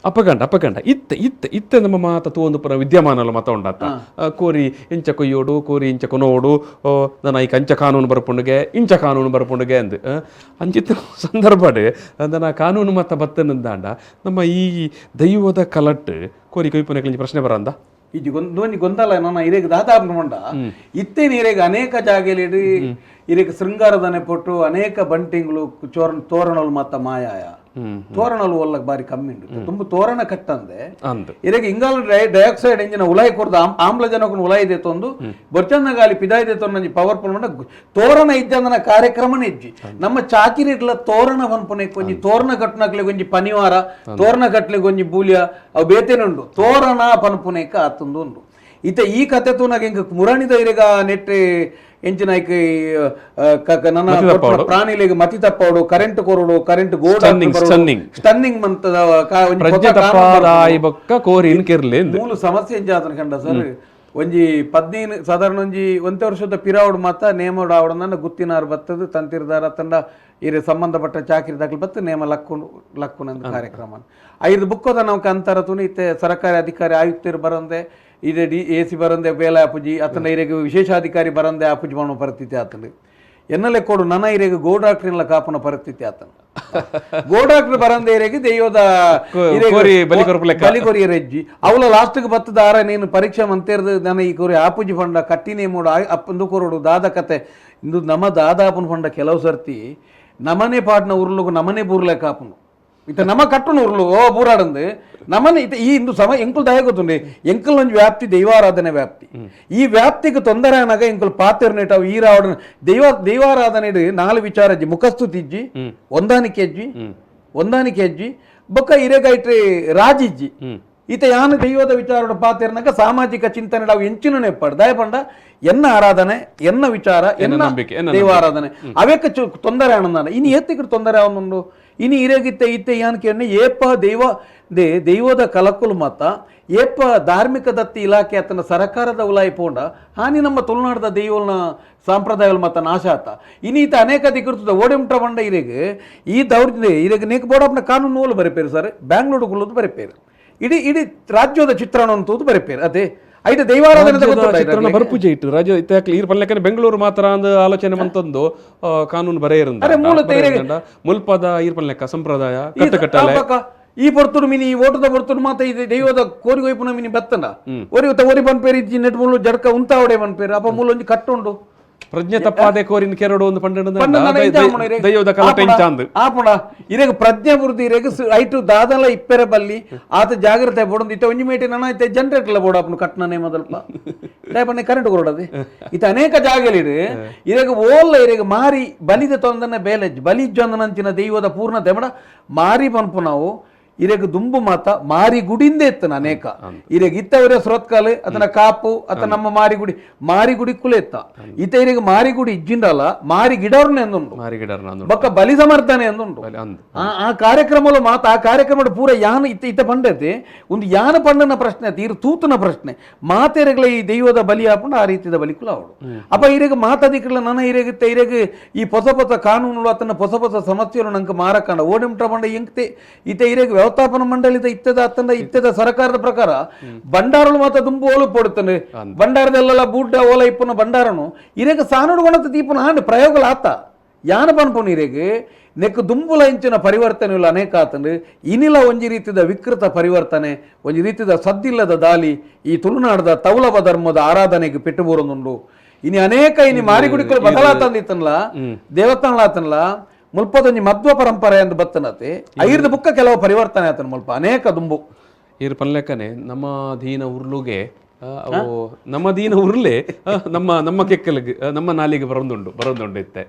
ಅಪ್ಪಗಂಡ ಇತ್ತೆ ನಮ್ಮ ಮಾತ ತೂಂದು ಪುರ ವಿದ್ಯಮಾನಲು ಮತ ಉಂಡಾತ ಕೋರಿ ಇಂಚ ಕೊಯ್ಯೋಡು ಕೋರಿ ಇಂಚ ಕೊನೋಡು ನನ್ನ ಈ ಕಂಚ ಕಾನೂನು ಬರ್ಪುಂಡುಗೆ ಇಂಚ ಕಾನೂನು ಬರ್ಪುಂಡುಗೆ ಅಂದು ಅಂಚಿತ್ತ ಸಂದರ್ಭಡ್ ನನ್ನ ಕಾನೂನು ಮತ ಬತ್ತನಂದಾಂಡ ನಮ್ಮ ಈ ದೈವದ ಕಲಟ್ ಕೋರಿ ಕೊಯ್ಪುನಕ್ಲಿ ಪ್ರಶ್ನೆ ಬರಂದ ಇದು ಗೊಂದಲ ನನ್ನ ಇರೇಗ ದಾದಾಪನ ಮಂಡ ಇತ್ತೇನು ಇರೇಗ ಅನೇಕ ಜಾಗೆಲಿ ಇರೇಗ ಶೃಂಗಾರದನೆ ಪೊಟ್ಟು ಅನೇಕ ಬಂಟಿಂಗ್ಲು ತೋರಣಲು ಮತ್ತ ಮಾಯಾಯ ತೋರಣಲು ಒಲ್ಲಕ್ ಬಾರಿ ಕಮ್ಮಿ ಉಂಟು ತುಂಬ ತೋರಣ ಕಟ್ಟಂದೆ ಇರೇಗ ಇಂಗಾಲ ಡೈಆಕ್ಸೈಡ್ ಎಂಜಿನ ಉಲಾಯಿ ಕೊರ್ದ ಆಮ್ಲಜನಕ ಉಲಾಯಿ ದೇತೊಂದು ಬೊಚ್ಚಂದ ಗಾಲಿ ಪಿದಾಯಿ ದೇತೊಂದು ಪವರ್ಫುಲ್ ಮಂಡ ತೋರಣ ಇಜ್ಜಂದನ ಕಾರ್ಯಕ್ರಮನೇ ಇಜ್ಜಿ ನಮ್ಮ ಚಾಕಿರಿಡ್ಲ ತೋರಣ ಪನ್ಪುನೆ ಕೊಂಜಿ ತೋರಣ ಕಟ್ಟನಕ್ಲೆ ಕೊಂಜಿ ಪನಿವಾರ ತೋರಣ ಕಟ್ಲೆ ಕೊಂಜಿ ಬೂಲಿಯ ಅವು ಬೇತೇನುಂಡು ತೋರಣ ಪನ್ಪುನೇಕ ಆತಂದು ಉಂಡು ಈ ಕತೆ ತೂನಾಗ ಹಿಂಗ ಮುರಾಣಿದ ಇರೇಗ ನೆಟ್ಟೆ ಎಂಚಿನ ನನ್ನ ಪ್ರಾಣಿಲಿಗೆ ಮತಿ ತಪ್ಪೋಡು ಕರೆಂಟ್ ಕೊರಡು ಕರೆಂಟ್ ಗೋಡ ಸ್ಟನ್ನಿಂಗ್ ಮೂಲ ಸಮಸ್ಯೆ ಎಂಜಾತನ ಕಂಡ ಸರ್ ಒಂಜಿ 15 ಸಾಧಾರಣ ಒಂದೇ ವರ್ಷದ ಪಿರಾವಡ್ ಮಾತ ನೇಮ ಆವಡನ ಗುತ್ತಿನಾರು ಬತ್ತದು ತಂತಿರ್ದಾರ ತಂಡ ಇರ ಸಂಬಂಧಪಟ್ಟ ಚಾಕಿರಿ ದಾಖಲೆ ಬತ್ತು ನೇಮ ಲಕ್ಕುನಂದು ಕಾರ್ಯಕ್ರಮ 5 ಬುಕ್ಕದ ನಮ್ಗೆ ಅಂತರ ತುನಿ ಇತ್ತೆ ಸರ್ಕಾರಿ ಅಧಿಕಾರಿ ಆಯುಕ್ತರು ಬರಂದೆ ಇದೇ AC ಬರಂದೆ ಬೇಲ ಆಪುಜಿ ಅತನ ಇರೆಗೆ ವಿಶೇಷಾಧಿಕಾರಿ ಬರಂದೆ ಆಪುಜಿ ಮಾಡೋ ಪರಿಸ್ಥಿತಿ ಆತನ ಎನ್ನಲೆ ಕೊಡು ನನ್ನ ಇರೆಗೆ ಗೋ ಡಾಕ್ಟ್ರಿನ ಕಾಪನ ಪರಿಸ್ಥಿತಿ ಆತನ ಗೋ ಡಾಕ್ಟರ್ ಬರಂದೆ ಇರೆಗೆ ದೈವದ ಬಲಿಕೊರಿ ರೆಜ್ಜಿ ಅವಳ ಲಾಸ್ಟ್ಗೆ ಬತ್ತದ ಆರ ನೀನು ಪರೀಕ್ಷೆ ಮಂತೇರ್ದು ನನ್ನ ಈ ಕೊರಿ ಆಪುಜಿ ಫಂಡ ಕಟ್ಟಿನೇ ಮೂಡ ಅಪ್ಪಂದು ಕೊರಡು ದಾದ ಕತೆ ಇಂದು ನಮ್ಮ ದಾದಾಪನ ಫಂಡ ಕೆಲವು ಸರ್ತಿ ನಮನೆ ಪಾಟ್ನ ಉರ್ಲುಗು ನಮನೆ ಬೂರ್ಲೆ ಕಾಪನು ಇತ ನಮ್ಮ ಕಟ್ಟುನು ಉರ್ಲು ಓ ಬೂರಾಡಂದು ನಮನೆ ಇತ ಈ ಇಂದು ಸಮ ಎಂಕುಲ್ ದಯ ಗೊತ್ತುಂಡಿ ಎಂಕಲ್ ಒಂಜಿ ವ್ಯಾಪ್ತಿ ದೈವಾರಾಧನೆ ವ್ಯಾಪ್ತಿ ಈ ವ್ಯಾಪ್ತಿಗೆ ತೊಂದರೆ ಅನಾಗ ಎಂಕುಲ್ ಪಾತಿರ್ನೇಟಾವು ಈ ರಾವಣ ದೈವಾರಾಧನೆ 4 ವಿಚಾರ ಅಜ್ಜಿ ಮುಖಸ್ತುತಿ ಇಜ್ಜಿ ಒಂದಾನಿಕೆ ಅಜ್ಜಿ ಬೊಕ್ಕ ಇರೆಗೈಟ್ರಿ ರಾಜಿಜ್ಜಿ ಈತ ಯಾನು ದೈವದ ವಿಚಾರ ಪಾತಿರ್ನಾಗ ಸಾಮಾಜಿಕ ಚಿಂತನೆ ನಾವು ಎಂಚಿನ ನೆಪ್ಪಾಡು ದಯ ಪಂಡ ಎನ್ನ ಆರಾಧನೆ ಎನ್ನ ವಿಚಾರ ಎನ್ನ ದೈವಾರಾಧನೆ ಅವೇಕ ತೊಂದರೆ ಆನಂದಾನ ಇನ್ನು ಏತ್ತಿಗೆ ತೊಂದರೆ ಅವನುಂಡು ಇನಿ ಇರೇಗಿತ್ತೆ ಇತ್ತೆ ಯಾನಕ್ಕೆ ಏಪ ದೈವದ ಕಲಕುಲು ಮತ ಏಪ ಧಾರ್ಮಿಕ ದತ್ತಿ ಇಲಾಖೆ ಆತನ ಸರ್ಕಾರದ ಉಲಾಯಿ ಪೋಂಡ ಹಾನಿ ನಮ್ಮ ತುಳುನಾಡದ ದೈವನ ಸಾಂಪ್ರದಾಯಗಳು ಮತ ನಾಶ ಆತ ಇನ್ನೀತ ಅನೇಕ ದಿಕ್ಕರ್ತದ ಓಡಿಮುಟ ಬಂಡ ಇರೇಗೆ ಈ ದೌರ್ಜನ್ಯ ಇರೇಗೆ ನೇಕ್ ಬೋಡಪ್ನ ಕಾನೂನು ನೂಲು ಬರೆಪೇರು ಸರ್ ಬ್ಯಾಂಗ್ಳೂರು ಗುಲ್ಲದು ಬರೆಪೇರು ಇಡೀ ರಾಜ್ಯದ ಚಿತ್ರಣ ಅಂತೂ ಬರೆಪೇರು ಅದೇ ಐದು ದೈವಾರಾಧನೆ ಬರ್ಪುಜೆ ಇಟ್ಟು ರಾಜ್ಯ ಇತ್ತಾಕ್ಲಿ ಈರ್ ಪಲ್ಲೆಕನೆ ಬೆಂಗಳೂರು ಮಾತ್ರ ಅಂದ ಆಲೋಚನೆ ಮಂತೊಂದು ಕಾನೂನು ಬರೆಯರಿಂದ ಮುಲ್ಪದ ಈರ್ ಪಲ್ಲೆಕ್ಕ ಸಂಪ್ರದಾಯ ಕಟ್ಟಕಟ್ಟಲೆ ಈ ಬರ್ತುಡು ಮಿನಿ ಓಟದ ಬರ್ತುಡು ಮಾತ ಇದೆ ದೈವದ ಕೋರಿಗೋಯ್ಪುನ ಮಿನಿ ಬತ್ತನ ಒರಿ ಬನ್ಪೇರು ಇಜ್ಜಿ ನೆಟ್ ಮುಳ್ಳು ಜಡ್ಕ ಉಂತಾವಡೆ ಬನ್ಪೇರು ಅಪ್ಪ ಮುಳ್ಳು ಒಂಜಿ ಕಟ್ಟುಂಡು ಪ್ರಜ್ಞೆ ತಪ್ಪಾದೆ ಕೋರಿನ ಕೆರಡು ಒಂದು ದೈವದ ಆಪುಣ ಇರೆಗ ಪ್ರಜ್ಞೆ ಬುರ್ದಿ ಇರೆಗ ಐಟು ದಾದಲ ಇಪ್ಪೆರ ಬಲ್ಲಿ ಆತ ಜಾಗ್ರತೆ ಬೋಡೊಂದು ಇತ್ತ ಒಂಜಿ ಮೇಟಿ ನನ್ನ ಇತ್ತೆ ಜನರೇಟರ್ಲ ಬೋಡಾಪುನು ಕಟ್ನನೆ ಮೊದಲ್ಪ ದಯಪಣ್ಣೆ ಕರೆಂಟ್ ಕೊರಡದೆ ಇತ್ತ ಅನೇಕ ಜಾಗಲಿಡು ಇರೆಗ ಓಲ್ಲ ಇರೆಗ ಮಾರಿ ಬಲಿದ ತೊಂದನೆ ಬೇಲೆಜ್ ಬಲಿಜ್ಜೊಂದನಂಚಿನ ದೈವದ ಪೂರ್ಣ ದೆಮಡ ಮಾರಿ ಪನ್ಪು ನಾವು ಇರೆಗ ದುಂಬು ಮಾತ ಮಾರಿ ಗುಡಿಂದೆ ಎತ್ತನ ಅನೇಕ ಇರೆಗ ಇತ್ತವರೇ ಸ್ರೋತ್ಕಾಲು ಅತನ ಕಾಪು ಅತ ನಮ್ಮ ಮಾರಿ ಗುಡಿ ಕುಲೆ ಎತ್ತ ಇತ ಇರೆಗ ಮಾರಿ ಗುಡಿ ಇಜ್ಜಿಂಡಲ್ಲ ಮಾರಿ ಗಿಡರ್ನೆ ಎಂದುಂಡು ಬೊಕ್ಕ ಬಲಿ ಸಮರ್ಥನೆ ಎಂದುಂಡು ಆ ಕಾರ್ಯಕ್ರಮಲು ಮಾತ ಆ ಕಾರ್ಯಕ್ರಮ ಪೂರ ಯಾನ ಇತ್ತ ಪಂಡತೆ ಒಂದು ಯಾನ ಪಂಡನ ಪ್ರಶ್ನೆ ತೀರು ತೂತನ ಪ್ರಶ್ನೆ ಮಾತೆರೆಗಳ ಈ ದೈವದ ಬಲಿ ಹಾಕೊಂಡು ಆ ರೀತಿಯ ಬಲಿ ಕುಲ ಅವಳು ಅಪ್ಪ ಇರೆಗ ಮಾತಾದಿಕ್ರಲ್ಲ ನನ್ನ ಇರೆಗುತ್ತೆ ಇರೆಗ ಈ ಹೊಸ ಕಾನೂನು ಅತನ ಹೊಸ ಸಮಸ್ಯೆಗಳು ನಂಗೆ ಮಾರಕಂಡ ಓಡಿಮುಟ ಬಂಡ ಎಂಕ್ತೆ ಇತ ಇರೆಗ ವ್ಯವಸ್ಥಾಪನ ಮಂಡಳಿದ ಇತ್ತದ ಸರ್ಕಾರದ ಪ್ರಕಾರ ಬಂಡಾರಳು ಮಾತ್ರ ದುಂಬು ಓಲು ಪೋಡುತ್ತಾನೆ ಬಂಡಾರದಲ್ಲೆಲ್ಲ ಬೂಟ ಓಲ ಇಪ್ಪನ ಬಂಡಾರನು ಇರೇಗ ಸಾನುಡು ಗುಣತ ದೀಪನ ಹಾಂಡ್ ಪ್ರಯೋಗಗಳು ಆತ ಯಾನ ಪನ್ಪುನು ಇರೇಗೆ ನೆಕ್ ದುಂಬುಲ ಇಂಚಿನ ಪರಿವರ್ತನೆಗಳು ಅನೇಕ ಆತಂದ್ರೆ ಇನಿಲ ಒಂಜಿ ರೀತಿಯ ವಿಕೃತ ಪರಿವರ್ತನೆ ಒಂಜಿ ರೀತಿಯ ಸದ್ದಿಲ್ಲದ ದಾಲಿ ಈ ತುಳುನಾಡದ ತೌಲಭ ಧರ್ಮದ ಆರಾಧನೆಗೆ ಪೆಟ್ಟು ಬೋರೊಂದುಂಡು ಇನಿ ಅನೇಕ ಇನಿ ಮಾರಿಗುಡಿಕಲು ಬದಲಾತಂದಿತ್ತನ್ಲ ದೇವಸ್ಥಾನಲಾತನ್ಲ ಮುಲ್ಪದೊಂಜಿ ಮಧ್ವ ಪರಂಪರೆ ಎಂದು ಬತ್ತನತೆ ಐರ್ದ ಬುಕ್ಕ ಕೆಲವು ಪರಿವರ್ತನೆ ಆತನ ಮುಲ್ಪ ಅನೇಕ ದುಂಬು ಇರ್ ಪಲ್ಲೆಕ್ಕನೆ ನಮ್ಮ ದೀನ ಉರ್ಲುಗೆ ನಮ್ಮ ದೀನ ಉರ್ಲೆ ನಮ್ಮ ಕೆಕ್ಕಲಿಗೆ ನಮ್ಮ ನಾಲಿಗೆ ಬರೋದುಂಡು ಇತ್ತೆ